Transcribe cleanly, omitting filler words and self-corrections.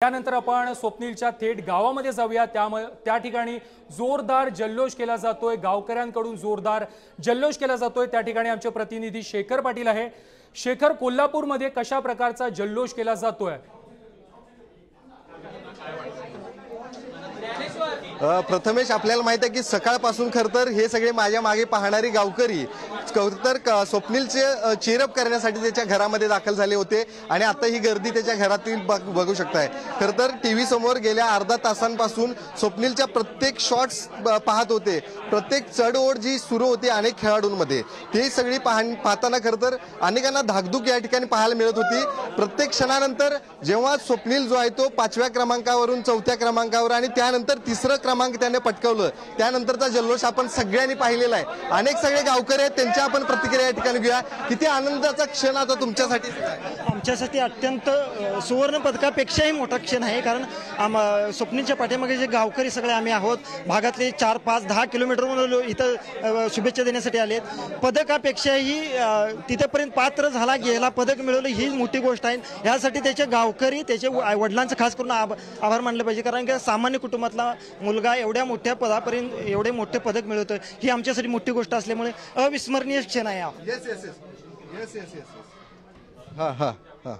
त्यानंतर आपण स्वप्नीलच्या थेट गावामध्ये जाऊया। त्या ठिकाणी जोरदार जल्लोष केला जातोय, गावकऱ्यांकडून जोरदार जल्लोष केला जातोय। त्या ठिकाणी आमचे प्रतिनिधी शेखर पाटील आहे। शेखर, कोल्हापूरमध्ये कशा प्रकारचा जल्लोष केला जातोय? प्रथमेश, आपल्याला माहित आहे की सकाळपासून खरतर हे सगळे माझ्या मागे पाहणारी गावकरी तर स्वप्नीलचे चेअरअप करण्यासाठी त्याच्या घरामध्ये दाखल झाले होते आणि आता ही गर्दी त्याच्या घरातील बघू शकताय। खरतर टीव्ही समोर गेल्या अर्धा तासांपासून स्वप्नीलच्या प्रत्येक शॉट्स पाहत होते। प्रत्येक चढओढ जी सुरू होती अनेक खेळाडूंमध्ये, ती सगळी पाहताना खरतर अनेकांना धाकधूक या ठिकाणी पाहायला मिळत होती। प्रत्येक क्षणानंतर जेव्हा स्वप्नील जो आहे तो 5व्या क्रमांकावरून 4थ्या क्रमांकावर आणि त्यानंतर 3रं क्रमांक त्याने पटकावलं, त्यानंतरचा जल्लोष आपण सगळ्यांनी पाहिलेला आहे। अनेक सगळे गावकरी आहेत, त्यांच्या आपण प्रतिक्रिया या ठिकाणी घेऊया। किती आनंदाचा क्षण आता तुमच्यासाठी? आमच्यासाठी अत्यंत सुवर्ण पदकापेक्षाही मोठा क्षण आहे, कारण स्वप्नीलच्या पाठीमागे जे गावकरी सगळे आम्ही आहोत, भागातले 4, 5, 10 किलोमीटरवरून इथं शुभेच्छा देण्यासाठी आलेत। पदकापेक्षाही तिथेपर्यंत पात्र झाला, गेला, पदक मिळवलं ही मोठी गोष्ट आहे। यासाठी त्याचे गावकरी, त्याचे वडिलांचं खास करून आभार मानले पाहिजे, कारण की सामान्य कुटुंबातला मुलगा एवढ्या मोठ्या पदापर्यंत एवढे मोठे पदक मिळवतोय ही आमच्यासाठी मोठी गोष्ट असल्यामुळे अविस्मरणीय क्षण आहे। Yes yes yes yes yes yes हा हा हा